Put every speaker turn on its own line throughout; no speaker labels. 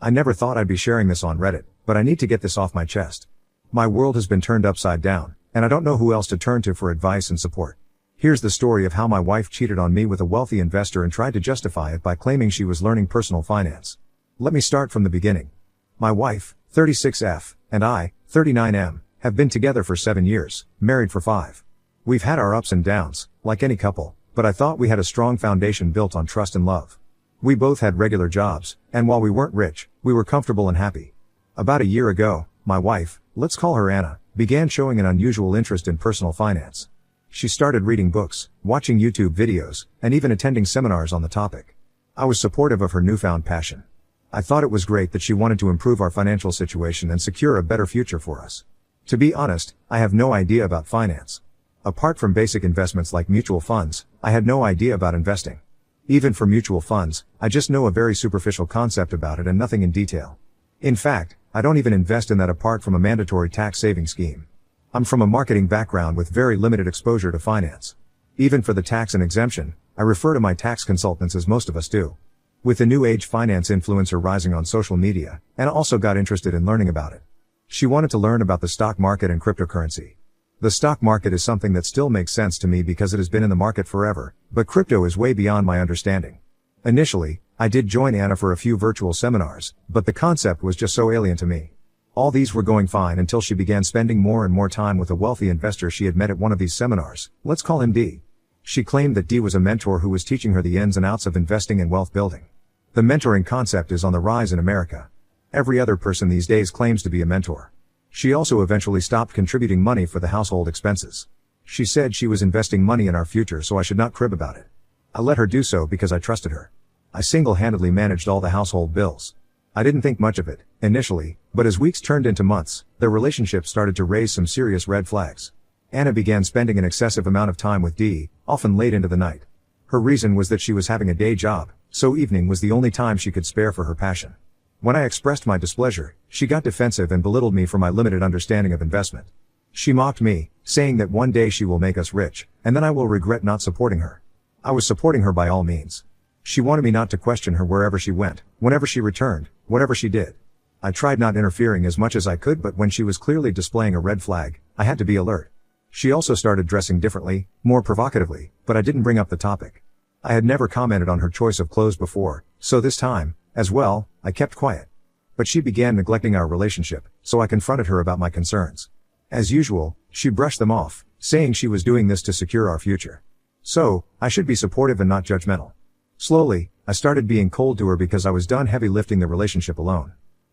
I never thought I'd be sharing this on Reddit, but I need to get this off my chest. My world has been turned upside down, and I don't know who else to turn to for advice and support. Here's the story of how my wife cheated on me with a wealthy investor and tried to justify it by claiming she was learning personal finance. Let me start from the beginning. My wife, 36F, and I, 39M, have been together for 7 years, married for 5. We've had our ups and downs, like any couple, but I thought we had a strong foundation built on trust and love. We both had regular jobs, and while we weren't rich, we were comfortable and happy. About a year ago, my wife, let's call her Anna, began showing an unusual interest in personal finance. She started reading books, watching YouTube videos, and even attending seminars on the topic. I was supportive of her newfound passion. I thought it was great that she wanted to improve our financial situation and secure a better future for us. To be honest, I have no idea about finance. Apart from basic investments like mutual funds, I had no idea about investing. Even for mutual funds, I just know a very superficial concept about it and nothing in detail. In fact, I don't even invest in that apart from a mandatory tax saving scheme. I'm from a marketing background with very limited exposure to finance. Even for the tax and exemption, I refer to my tax consultants as most of us do. With the new age finance influencer rising on social media, Anna also got interested in learning about it. She wanted to learn about the stock market and cryptocurrency. The stock market is something that still makes sense to me because it has been in the market forever, but crypto is way beyond my understanding. Initially, I did join Anna for a few virtual seminars, but the concept was just so alien to me. All these were going fine until she began spending more and more time with a wealthy investor she had met at one of these seminars. Let's call him D. She claimed that D was a mentor who was teaching her the ins and outs of investing and wealth building. The mentoring concept is on the rise in America. Every other person these days claims to be a mentor. She also eventually stopped contributing money for the household expenses. She said she was investing money in our future, so I should not crib about it. I let her do so because I trusted her. I single-handedly managed all the household bills. I didn't think much of it, initially, but as weeks turned into months, their relationship started to raise some serious red flags. Anna began spending an excessive amount of time with D, often late into the night. Her reason was that she was having a day job, so evening was the only time she could spare for her passion. When I expressed my displeasure, she got defensive and belittled me for my limited understanding of investment. She mocked me, saying that one day she will make us rich, and then I will regret not supporting her. I was supporting her by all means. She wanted me not to question her wherever she went, whenever she returned, whatever she did. I tried not interfering as much as I could, but when she was clearly displaying a red flag, I had to be alert. She also started dressing differently, more provocatively, but I didn't bring up the topic. I had never commented on her choice of clothes before, so this time, as well, I kept quiet. But she began neglecting our relationship, so I confronted her about my concerns. As usual, she brushed them off, saying she was doing this to secure our future. So, I should be supportive and not judgmental. Slowly, I started being cold to her because I was done heavy lifting the relationship alone.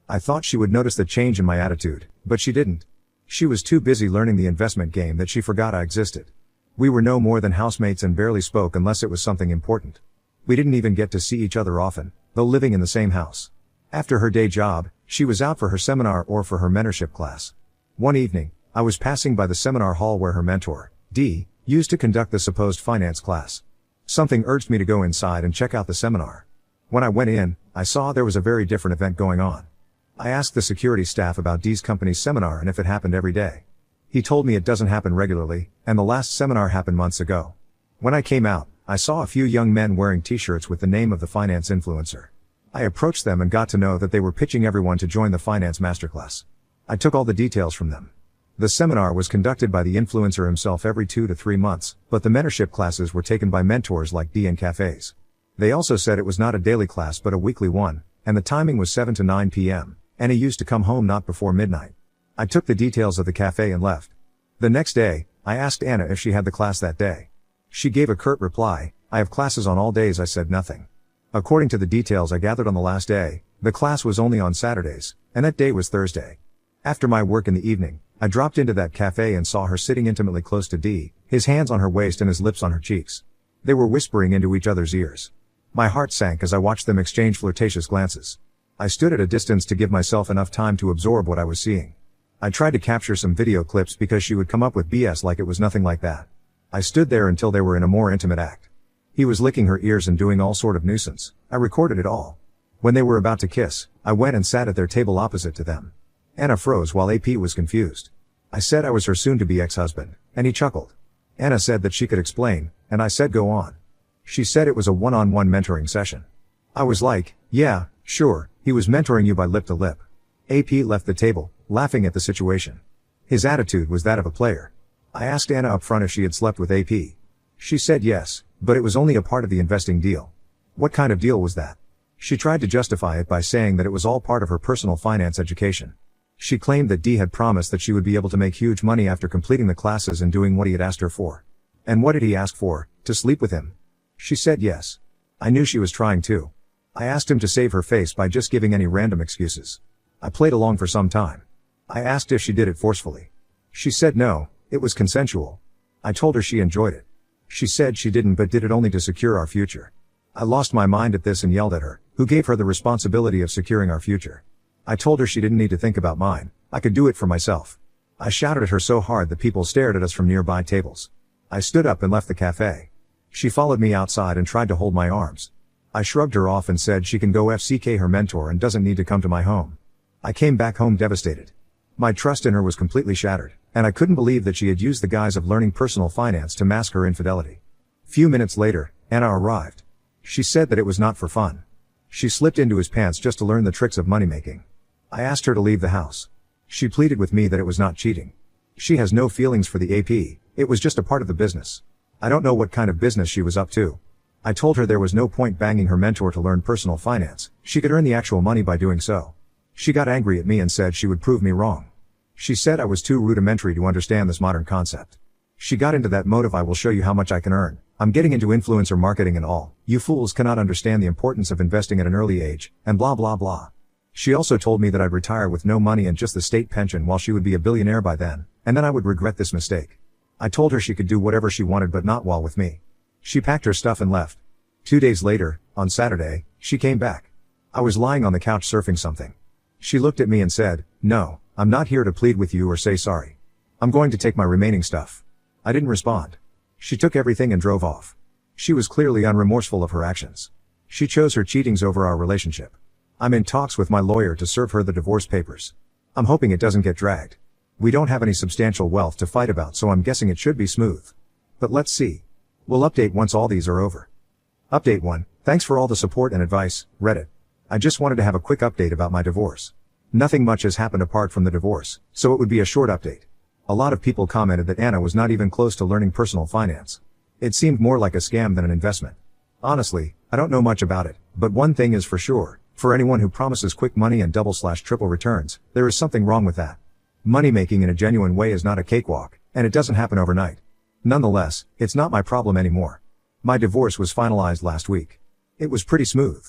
I thought she would notice the change in my attitude, but she didn't. She was too busy learning the investment game that she forgot I existed. We were no more than housemates and barely spoke unless it was something important. We didn't even get to see each other often, though living in the same house. After her day job, she was out for her seminar or for her mentorship class. One evening, I was passing by the seminar hall where her mentor, D, used to conduct the supposed finance class. Something urged me to go inside and check out the seminar. When I went in, I saw there was a very different event going on. I asked the security staff about D's company's seminar and if it happened every day. He told me it doesn't happen regularly, and the last seminar happened months ago. When I came out, I saw a few young men wearing t-shirts with the name of the finance influencer. I approached them and got to know that they were pitching everyone to join the finance masterclass. I took all the details from them. The seminar was conducted by the influencer himself every 2 to 3 months, but the mentorship classes were taken by mentors like D in cafes. They also said it was not a daily class but a weekly one, and the timing was 7 to 9 p.m., and he used to come home not before midnight. I took the details of the cafe and left. The next day, I asked Anna if she had the class that day. She gave a curt reply, "I have classes on all days." I said nothing. According to the details I gathered on the last day, the class was only on Saturdays, and that day was Thursday. After my work in the evening, I dropped into that cafe and saw her sitting intimately close to D, his hands on her waist and his lips on her cheeks. They were whispering into each other's ears. My heart sank as I watched them exchange flirtatious glances. I stood at a distance to give myself enough time to absorb what I was seeing. I tried to capture some video clips because she would come up with BS like it was nothing like that. I stood there until they were in a more intimate act. He was licking her ears and doing all sort of nuisance. I recorded it all. When they were about to kiss, I went and sat at their table opposite to them. Anna froze while AP was confused. I said I was her soon-to-be ex-husband, and he chuckled. Anna said that she could explain, and I said go on. She said it was a one-on-one mentoring session. I was like, yeah, Sure, he was mentoring you by lip to lip. AP left the table, laughing at the situation. His attitude was that of a player. I asked Anna up front if she had slept with AP. She said yes, but it was only a part of the investing deal. What kind of deal was that? She tried to justify it by saying that it was all part of her personal finance education. She claimed that D had promised that she would be able to make huge money after completing the classes and doing what he had asked her for. And what did he ask for? To sleep with him? She said yes. I knew she was trying to. I asked him to save her face by just giving any random excuses. I played along for some time. I asked if she did it forcefully. She said no, it was consensual. I told her she enjoyed it. She said she didn't but did it only to secure our future. I lost my mind at this and yelled at her, who gave her the responsibility of securing our future. I told her she didn't need to think about mine, I could do it for myself. I shouted at her so hard that people stared at us from nearby tables. I stood up and left the cafe. She followed me outside and tried to hold my arms. I shrugged her off and said she can go FCK her mentor and doesn't need to come to my home. I came back home devastated. My trust in her was completely shattered, and I couldn't believe that she had used the guise of learning personal finance to mask her infidelity. Few minutes later, Anna arrived. She said that it was not for fun. She slipped into his pants just to learn the tricks of money making. I asked her to leave the house. She pleaded with me that it was not cheating. She has no feelings for the AP, it was just a part of the business. I don't know what kind of business she was up to. I told her there was no point banging her mentor to learn personal finance, she could earn the actual money by doing so. She got angry at me and said she would prove me wrong. She said I was too rudimentary to understand this modern concept. She got into that mode of I will show you how much I can earn. I'm getting into influencer marketing and all. You fools cannot understand the importance of investing at an early age, and blah blah blah. She also told me that I'd retire with no money and just the state pension while she would be a billionaire by then, and then I would regret this mistake. I told her she could do whatever she wanted but not while with me. She packed her stuff and left. 2 days later, on Saturday, she came back. I was lying on the couch surfing something. She looked at me and said, "No, I'm not here to plead with you or say sorry. I'm going to take my remaining stuff." I didn't respond. She took everything and drove off. She was clearly unremorseful of her actions. She chose her cheatings over our relationship. I'm in talks with my lawyer to serve her the divorce papers. I'm hoping it doesn't get dragged. We don't have any substantial wealth to fight about, so I'm guessing it should be smooth. But let's see. We'll update once all these are over. Update 1. Thanks for all the support and advice, Reddit. I just wanted to have a quick update about my divorce. Nothing much has happened apart from the divorce, so it would be a short update. A lot of people commented that Anna was not even close to learning personal finance. It seemed more like a scam than an investment. Honestly, I don't know much about it, but one thing is for sure, for anyone who promises quick money and double/triple returns, there is something wrong with that. Money making in a genuine way is not a cakewalk, and it doesn't happen overnight. Nonetheless, it's not my problem anymore. My divorce was finalized last week. It was pretty smooth.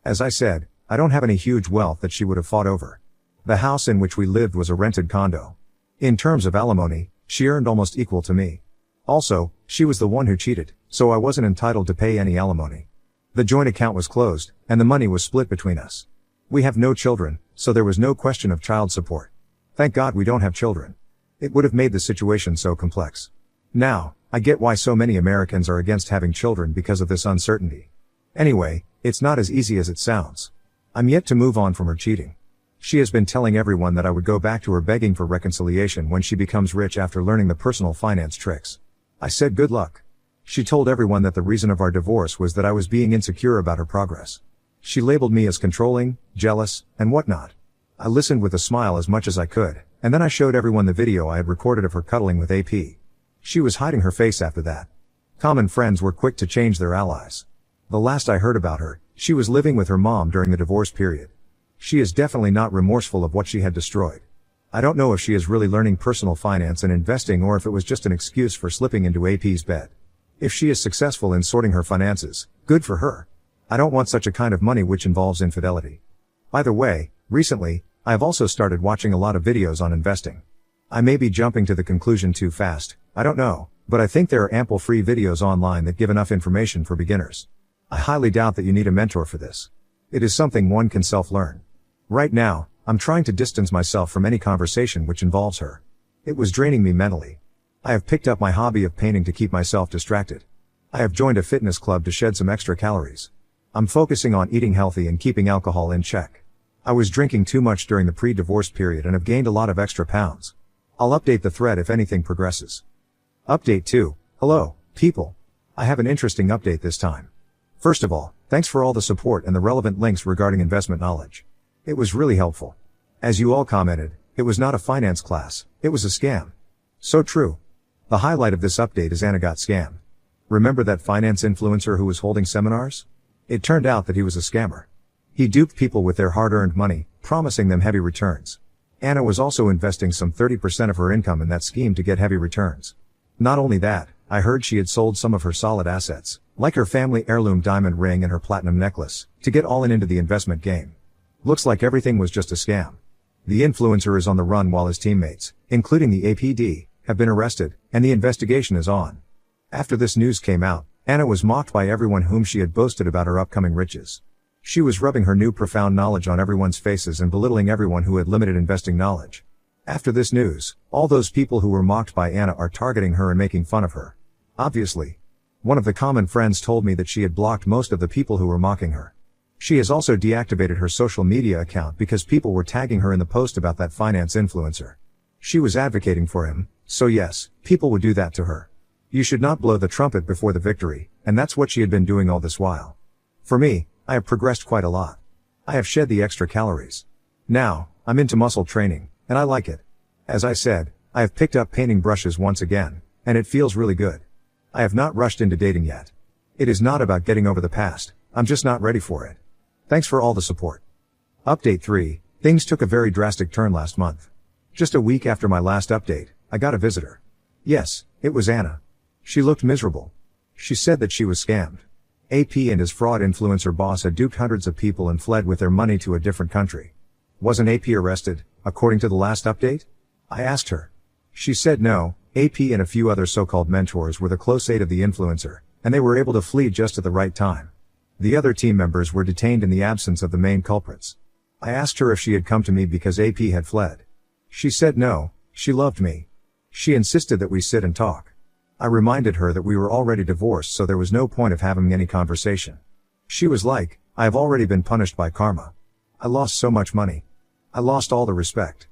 As I said, I don't have any huge wealth that she would have fought over. The house in which we lived was a rented condo. In terms of alimony, she earned almost equal to me. Also, she was the one who cheated, so I wasn't entitled to pay any alimony. The joint account was closed, and the money was split between us. We have no children, so there was no question of child support. Thank God we don't have children. It would have made the situation so complex. Now, I get why so many Americans are against having children because of this uncertainty. Anyway, it's not as easy as it sounds. I'm yet to move on from her cheating. She has been telling everyone that I would go back to her begging for reconciliation when she becomes rich after learning the personal finance tricks. I said good luck. She told everyone that the reason of our divorce was that I was being insecure about her progress. She labeled me as controlling, jealous, and whatnot. I listened with a smile as much as I could, and then I showed everyone the video I had recorded of her cuddling with AP. She was hiding her face after that. Common friends were quick to change their allies. The last I heard about her, she was living with her mom during the divorce period. She is definitely not remorseful of what she had destroyed. I don't know if she is really learning personal finance and investing or if it was just an excuse for slipping into AP's bed. If she is successful in sorting her finances, good for her. I don't want such a kind of money which involves infidelity. By the way, recently, I have also started watching a lot of videos on investing. I may be jumping to the conclusion too fast, I don't know, but I think there are ample free videos online that give enough information for beginners. I highly doubt that you need a mentor for this. It is something one can self-learn. Right now, I'm trying to distance myself from any conversation which involves her. It was draining me mentally. I have picked up my hobby of painting to keep myself distracted. I have joined a fitness club to shed some extra calories. I'm focusing on eating healthy and keeping alcohol in check. I was drinking too much during the pre-divorce period and have gained a lot of extra pounds. I'll update the thread if anything progresses. Update 2. Hello, people. I have an interesting update this time. First of all, Thanks for all the support and the relevant links regarding investment knowledge. It was really helpful. As you all commented, it was not a finance class, it was a scam. So true. The highlight of this update is Anna got scammed. Remember that finance influencer who was holding seminars? It turned out that he was a scammer. He duped people with their hard-earned money, promising them heavy returns. Anna was also investing some 30% of her income in that scheme to get heavy returns. Not only that, I heard she had sold some of her solid assets, like her family heirloom diamond ring and her platinum necklace, to get all in into the investment game. Looks like everything was just a scam. The influencer is on the run while his teammates, including the APD, have been arrested, and the investigation is on. After this news came out, Anna was mocked by everyone whom she had boasted about her upcoming riches. She was rubbing her new profound knowledge on everyone's faces and belittling everyone who had limited investing knowledge. After this news, all those people who were mocked by Anna are targeting her and making fun of her. Obviously. One of the common friends told me that she had blocked most of the people who were mocking her. She has also deactivated her social media account because people were tagging her in the post about that finance influencer. She was advocating for him, so yes, people would do that to her. You should not blow the trumpet before the victory, and that's what she had been doing all this while. For me, I have progressed quite a lot. I have shed the extra calories. Now, I'm into muscle training, and I like it. As I said, I have picked up painting brushes once again, and it feels really good. I have not rushed into dating yet. It is not about getting over the past, I'm just not ready for it. Thanks for all the support. Update 3, things took a very drastic turn last month. Just a week after my last update, I got a visitor. Yes, it was Anna. She looked miserable. She said that she was scammed. AP and his fraud influencer boss had duped hundreds of people and fled with their money to a different country. Wasn't AP arrested, according to the last update? I asked her. She said no, AP and a few other so-called mentors were the close aid of the influencer, and they were able to flee just at the right time. The other team members were detained in the absence of the main culprits. I asked her if she had come to me because AP had fled. She said no, she loved me. She insisted that we sit and talk. I reminded her that we were already divorced, so there was no point of having any conversation. She was like, I have already been punished by karma. I lost so much money. I lost all the respect.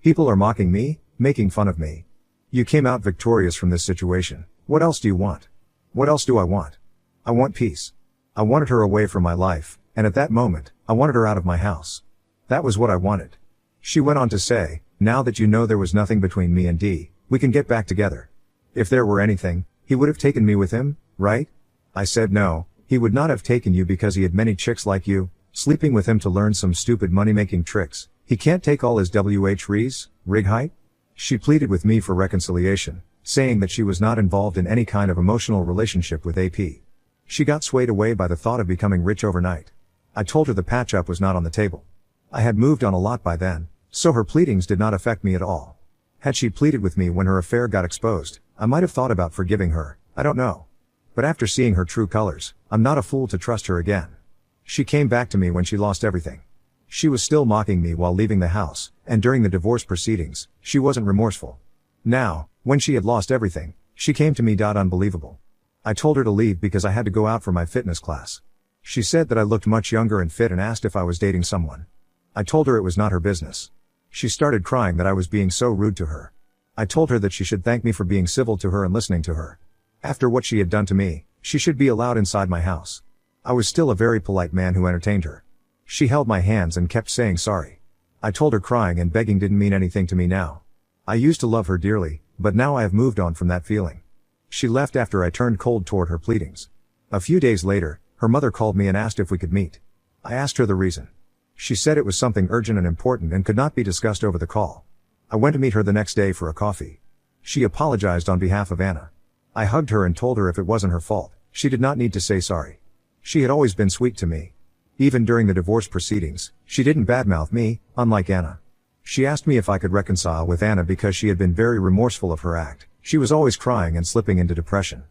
People are mocking me, making fun of me. You came out victorious from this situation. What else do you want? What else do I want? I want peace. I wanted her away from my life, and at that moment, I wanted her out of my house. That was what I wanted. She went on to say, now that you know there was nothing between me and D, we can get back together. If there were anything, he would have taken me with him, right? I said no, he would not have taken you because he had many chicks like you, sleeping with him to learn some stupid money-making tricks. He can't take all his rig height? She pleaded with me for reconciliation, saying that she was not involved in any kind of emotional relationship with AP. She got swayed away by the thought of becoming rich overnight. I told her the patch-up was not on the table. I had moved on a lot by then, so her pleadings did not affect me at all. Had she pleaded with me when her affair got exposed, I might have thought about forgiving her, I don't know. But after seeing her true colors, I'm not a fool to trust her again. She came back to me when she lost everything. She was still mocking me while leaving the house, and during the divorce proceedings, she wasn't remorseful. Now, when she had lost everything, she came to me. Unbelievable. I told her to leave because I had to go out for my fitness class. She said that I looked much younger and fit and asked if I was dating someone. I told her it was not her business. She started crying that I was being so rude to her. I told her that she should thank me for being civil to her and listening to her. After what she had done to me, she should be allowed inside my house. I was still a very polite man who entertained her. She held my hands and kept saying sorry. I told her crying and begging didn't mean anything to me now. I used to love her dearly, but now I have moved on from that feeling. She left after I turned cold toward her pleadings. A few days later, her mother called me and asked if we could meet. I asked her the reason. She said it was something urgent and important and could not be discussed over the call. I went to meet her the next day for a coffee. She apologized on behalf of Anna. I hugged her and told her if it wasn't her fault, she did not need to say sorry. She had always been sweet to me. Even during the divorce proceedings, she didn't badmouth me, unlike Anna. She asked me if I could reconcile with Anna because she had been very remorseful of her act. She was always crying and slipping into depression.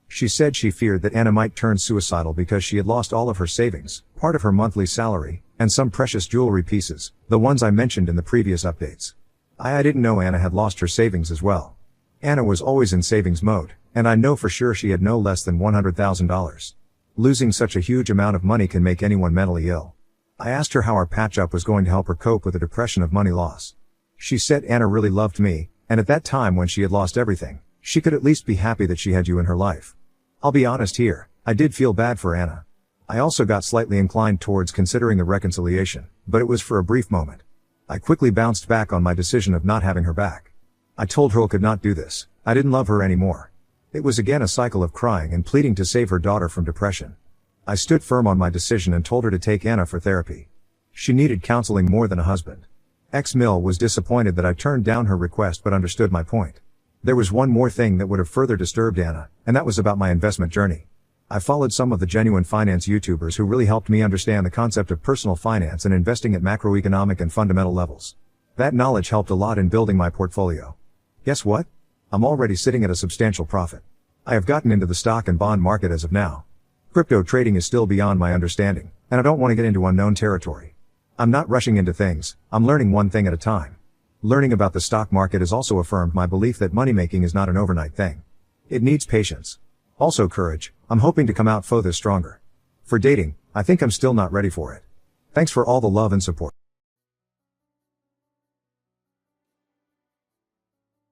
She said she feared that Anna might turn suicidal because she had lost all of her savings, part of her monthly salary, and some precious jewelry pieces, the ones I mentioned in the previous updates. I didn't know Anna had lost her savings as well. Anna was always in savings mode, and I know for sure she had no less than $100,000. Losing such a huge amount of money can make anyone mentally ill. I asked her how our patch-up was going to help her cope with the depression of money loss. She said Anna really loved me, and at that time when she had lost everything, she could at least be happy that she had you in her life. I'll be honest here, I did feel bad for Anna. I also got slightly inclined towards considering a reconciliation, but it was for a brief moment. I quickly bounced back on my decision of not having her back. I told her I could not do this. I didn't love her anymore. It was again a cycle of crying and pleading to save her daughter from depression. I stood firm on my decision and told her to take Anna for therapy. She needed counseling more than a husband. Ex-Mill was disappointed that I turned down her request but understood my point. There was one more thing that would have further disturbed Anna, and that was about my investment journey. I followed some of the genuine finance YouTubers who really helped me understand the concept of personal finance and investing at macroeconomic and fundamental levels. That knowledge helped a lot in building my portfolio. Guess what? I'm already sitting at a substantial profit. I have gotten into the stock and bond market as of now. Crypto trading is still beyond my understanding, and I don't want to get into unknown territory. I'm not rushing into things, I'm learning one thing at a time. Learning about the stock market has also affirmed my belief that money making is not an overnight thing. It needs patience. Also courage. I'm hoping to come out further stronger. For dating, I think I'm still not ready for it. Thanks for all the love and support.